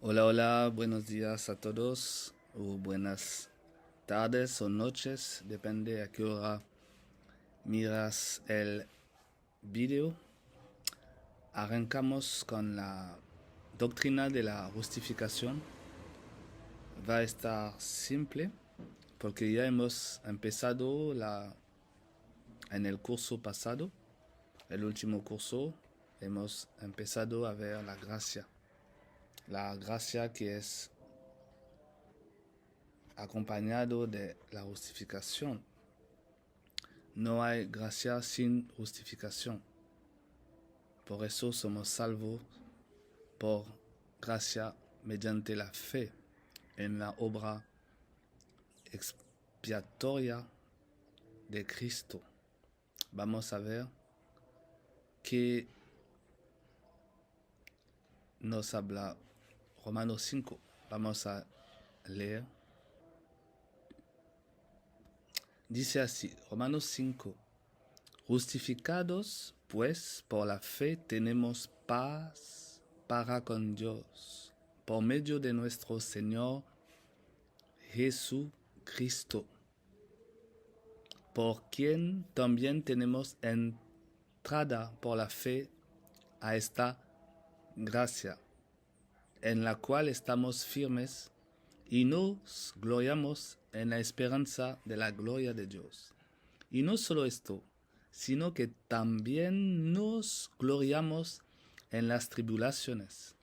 Hola, hola, buenos días a todos, o buenas tardes o noches, depende a qué hora miras el vídeo. Arrancamos con la doctrina de la justificación. Va a estar simple porque ya hemos empezado en el curso pasado, el último curso, hemos empezado a ver la gracia. La gracia que es acompañado de la justificación. No hay gracia sin justificación. Por eso somos salvos por gracia mediante la fe en la obra expiatoria de Cristo. Vamos a ver qué nos habla Romanos 5. Vamos a leer. Dice así, Romanos 5. Justificados, pues, por la fe tenemos paz para con Dios, por medio de nuestro Señor Jesucristo, por quien también tenemos entrada por la fe a esta gracia, en la cual estamos firmes y nos gloriamos en la esperanza de la gloria de Dios. Y no solo esto, sino que también nos gloriamos en las tribulaciones,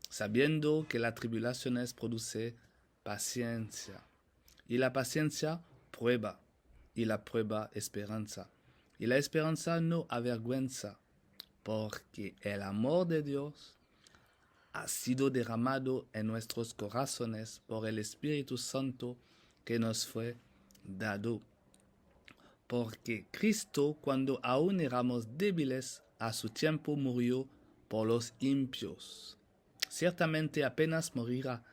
sabiendo que las tribulaciones produce paciencia, y la paciencia prueba, y la prueba esperanza, y la esperanza no avergüenza, porque el amor de Dios ha sido derramado en nuestros corazones por el Espíritu Santo que nos fue dado. Porque Cristo, cuando aún éramos débiles, a su tiempo murió por los impios. Ciertamente apenas morirá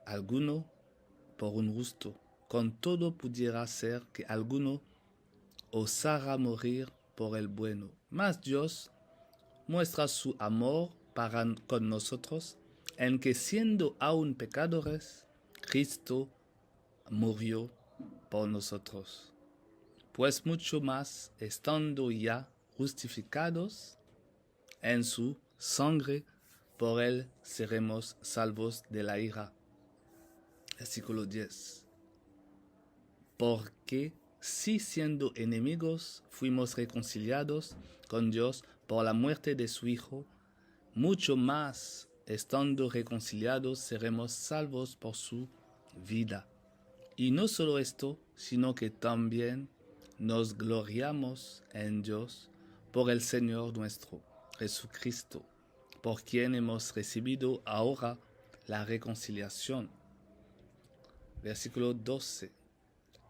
alguno por un justo. Con todo pudiera ser que alguno osara morir por el bueno. Mas Dios muestra su amor para con nosotros en que siendo aún pecadores, Cristo murió por nosotros. Pues mucho más, estando ya justificados en su sangre, por él seremos salvos de la ira. Versículo 10. Porque si siendo enemigos fuimos reconciliados con Dios por la muerte de su Hijo, mucho más, estando reconciliados, seremos salvos por su vida. Y no solo esto, sino que también nos gloriamos en Dios por el Señor nuestro, Jesucristo, por quien hemos recibido ahora la reconciliación. Versículo 12.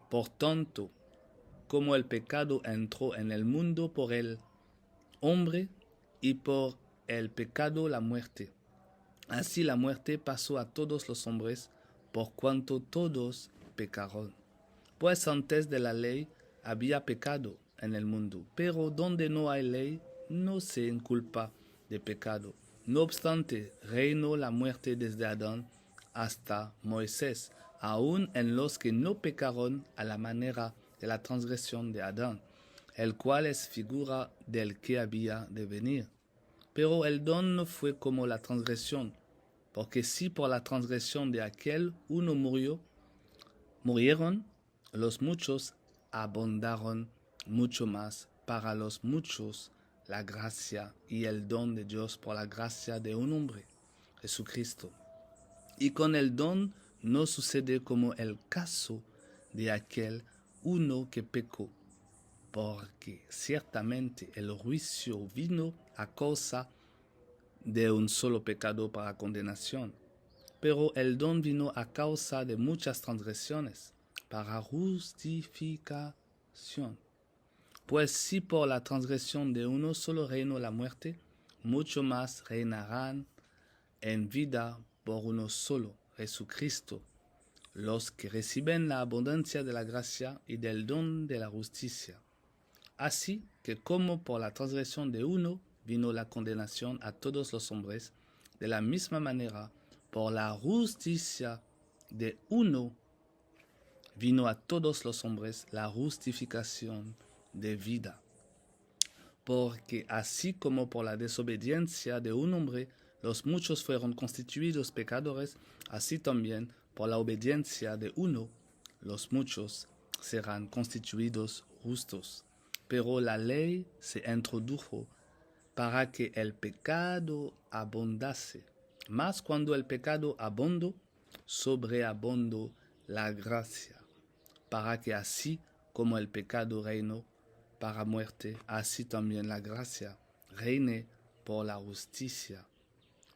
Por tanto, como el pecado entró en el mundo por el hombre y por el pecado la muerte, así la muerte pasó a todos los hombres por cuanto todos pecaron. Pues antes de la ley había pecado en el mundo, pero donde no hay ley no se inculpa de pecado. No obstante, reinó la muerte desde Adán hasta Moisés, aun en los que no pecaron a la manera de la transgresión de Adán, el cual es figura del que había de venir. Pero el don no fue como la transgresión, porque si por la transgresión de aquel uno murieron, los muchos abundaron mucho más para los muchos la gracia y el don de Dios por la gracia de un hombre, Jesucristo. Y con el don no sucede como el caso de aquel uno que pecó, porque ciertamente el juicio vino a causa de un solo pecado para condenación, pero el don vino a causa de muchas transgresiones para justificación. Pues si por la transgresión de uno solo reinó la muerte, mucho más reinarán en vida por uno solo, Jesucristo, los que reciben la abundancia de la gracia y del don de la justicia. Así que como por la transgresión de uno vino la condenación a todos los hombres, de la misma manera, por la justicia de uno, vino a todos los hombres la justificación de vida. Porque así como por la desobediencia de un hombre los muchos fueron constituidos pecadores, así también por la obediencia de uno los muchos serán constituidos justos. Pero la ley se introdujo para que el pecado abundase. Mas cuando el pecado abundó, sobreabundó la gracia, para que así como el pecado reinó para muerte, así también la gracia reine por la justicia,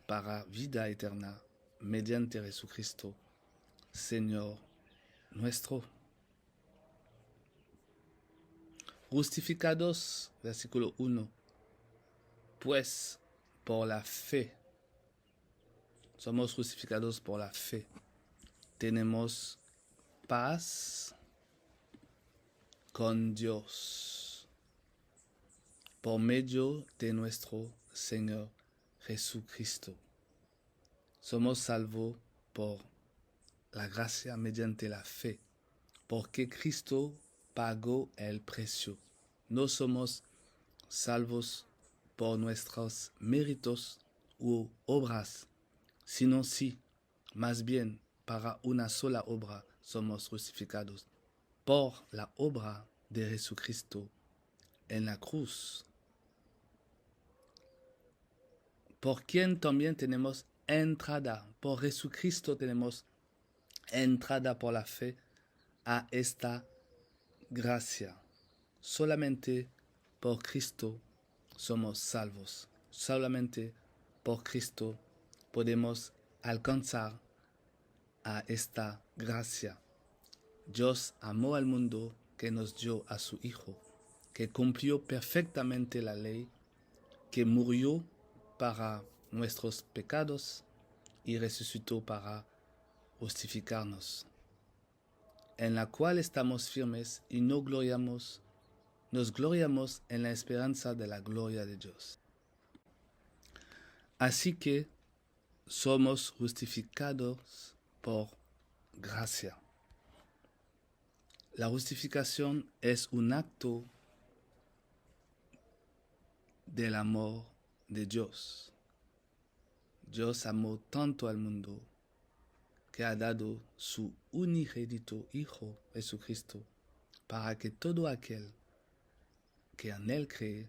para vida eterna, mediante Jesucristo, Señor nuestro. Justificados, versículo 1, pues por la fe, somos justificados por la fe, tenemos paz con Dios por medio de nuestro Señor Jesucristo. Somos salvos por la gracia mediante la fe, porque Cristo pagó el precio. No somos salvos por nuestros méritos u obras, sino sí, más bien para una sola obra somos justificados, por la obra de Jesucristo en la cruz, por quien también tenemos entrada, por Jesucristo tenemos entrada por la fe a esta gracia. Solamente por Cristo somos salvos. Solamente por Cristo podemos alcanzar a esta gracia. Dios amó al mundo que nos dio a su Hijo, que cumplió perfectamente la ley, que murió para nuestros pecados y resucitó para justificarnos, en la cual estamos firmes y nos gloriamos en la esperanza de la gloria de Dios. Así que somos justificados por gracia. La justificación es un acto del amor de Dios. Dios amó tanto al mundo que ha dado su unigénito Hijo Jesucristo para que todo aquel que en Él cree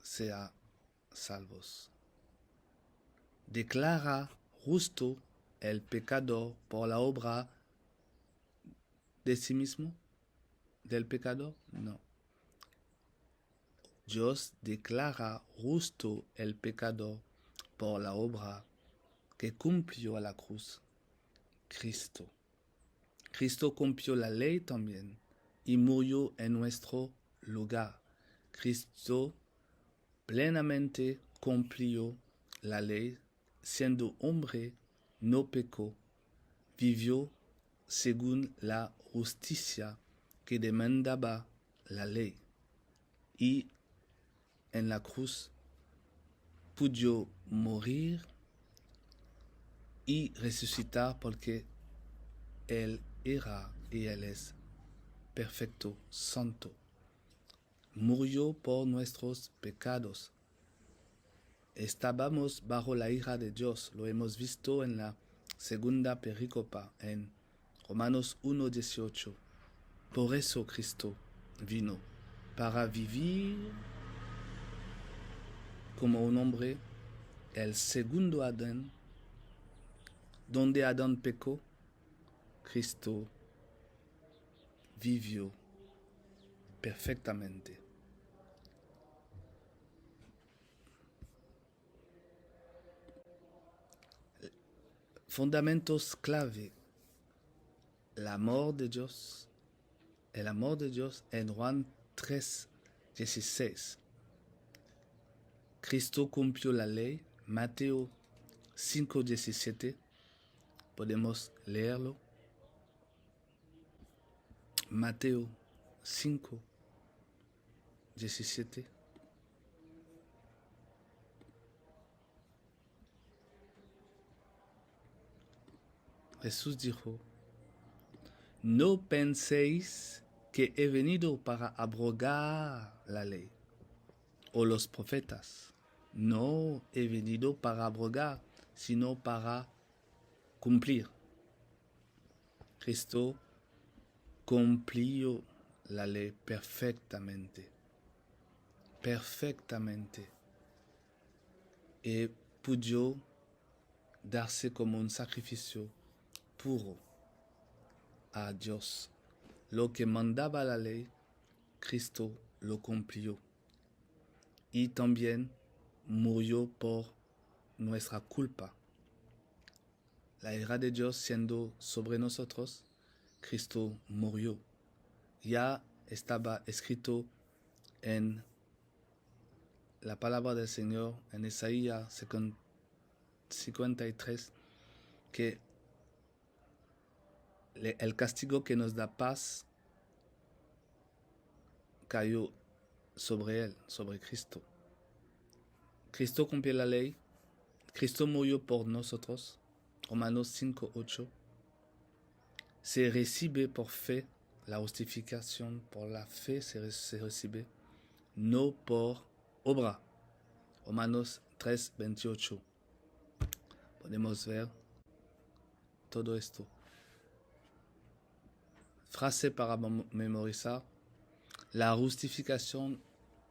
sea salvos. Declara justo el pecador por la obra de sí mismo, del pecador? No. Dios declara justo el pecador por la obra que cumplió a la cruz, Cristo. Cristo cumplió la ley también y murió en nuestro lugar. Cristo plenamente cumplió la ley, siendo hombre, no pecó, vivió según la justicia que demandaba la ley, y en la cruz pudo morir y resucitar porque Él era y Él es perfecto, santo. Murió por nuestros pecados. Estábamos bajo la ira de Dios, lo hemos visto en la segunda perícopa, en Romanos 1:18. Por eso Cristo vino, para vivir como un hombre, el segundo Adán. Donde Adán pecó, Cristo vivió perfectamente. Fundamentos clave. El amor de Dios en Juan 3:16. Cristo cumplió la ley, Mateo 5:17. Podemos leerlo. Mateo 5:17. Jesús dijo, no penséis que he venido para abrogar la ley o los profetas. No he venido para abrogar, sino para cumplir. Cristo cumplió la ley perfectamente. Perfectamente. Y pudo darse como un sacrificio puro a Dios. Lo que mandaba la ley, Cristo lo cumplió. Y también murió por nuestra culpa. La ira de Dios siendo sobre nosotros, Cristo murió. Ya estaba escrito en la palabra del Señor, en Isaías 53, que el castigo que nos da paz cayó sobre él, sobre Cristo. Cristo cumplió la ley, Cristo murió por nosotros, Romanos 5:8. Se recibe por fe, la justificación por la fe se recibe, no por obra. Romanos 3:28. Podemos ver todo esto. Frase para memorizar. La justificación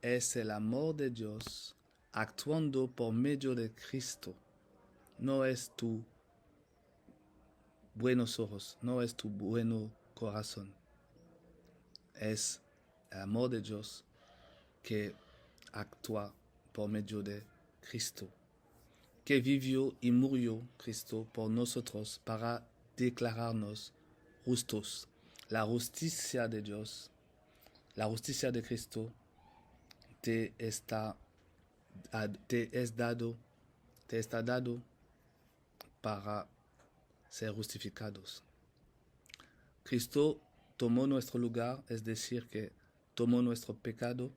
es el amor de Dios actuando por medio de Cristo. No es tu buenos ojos, no es tu bueno corazón. Es el amor de Dios que actúa por medio de Cristo, que vivió y murió Cristo por nosotros para declararnos justos. La justicia de Dios, la justicia de Cristo te está dado para ser justificados. Cristo tomó nuestro lugar, es decir, que tomó nuestro pecado,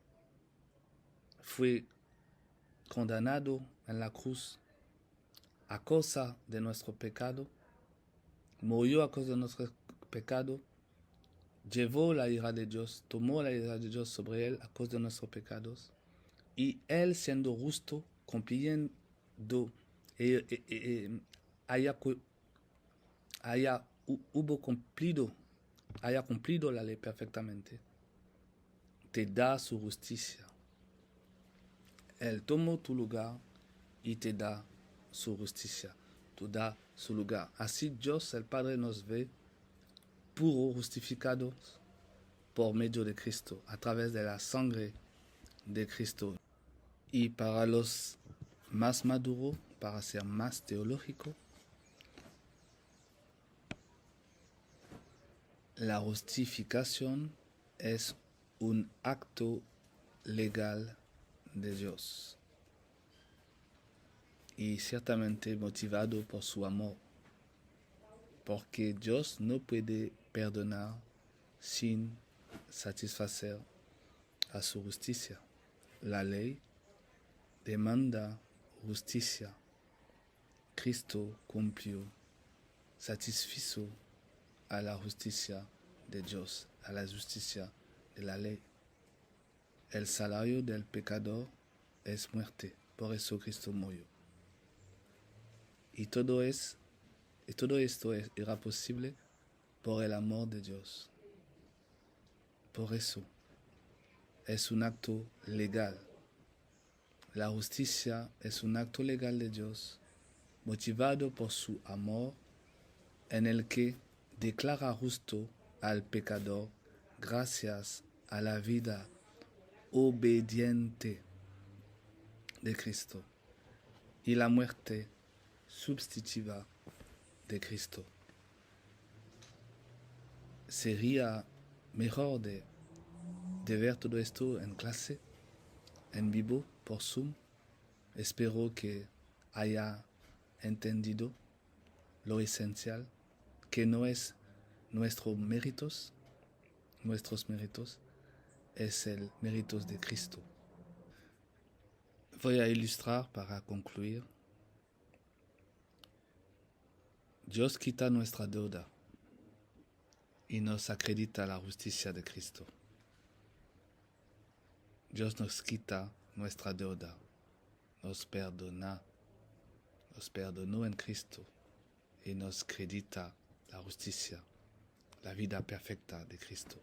fue condenado en la cruz a causa de nuestro pecado, murió a causa de nuestro pecado, llevó la ira de Dios, tomó la ira de Dios sobre él a causa de nuestros pecados, y él siendo justo, cumpliendo, haya cumplido la ley perfectamente, te da su justicia. Él tomó tu lugar y te da su justicia, te da su lugar. Así Dios el Padre nos ve puros, justificados por medio de Cristo, a través de la sangre de Cristo. Y para los más maduros, para ser más teológico, la justificación es un acto legal de Dios y ciertamente motivado por su amor, porque Dios no puede perdonar sin satisfacer a su justicia. La ley demanda justicia. Cristo cumplió, satisfizo a la justicia de Dios, a la justicia de la ley. El salario del pecador es muerte, por eso Cristo murió. Y todo esto era posible por el amor de Dios. Por eso es un acto legal. La justicia es un acto legal de Dios, motivado por su amor, en el que declara justo al pecador gracias a la vida obediente de Cristo y la muerte substitutiva de Cristo. Sería mejor de ver todo esto en clase, en vivo, por Zoom. Espero que haya entendido lo esencial, que no es nuestros méritos, es el méritos de Cristo. Voy a ilustrar para concluir. Dios quita nuestra deuda y nos acredita la justicia de Cristo. Dios nos quita nuestra deuda, nos perdonó en Cristo y nos acredita la justicia, la vida perfecta de Cristo.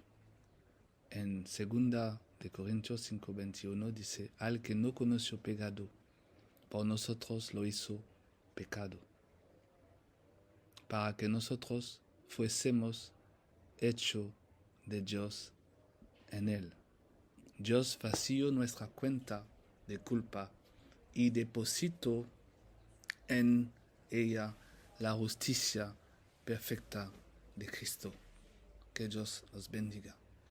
En 2 de Corintios 5:21 dice, al que no conoció pecado, por nosotros lo hizo pecado, para que nosotros fuésemos hechos de Dios en él. Dios vació nuestra cuenta de culpa y depositó en ella la justicia perfecta de Cristo. Que Dios los bendiga.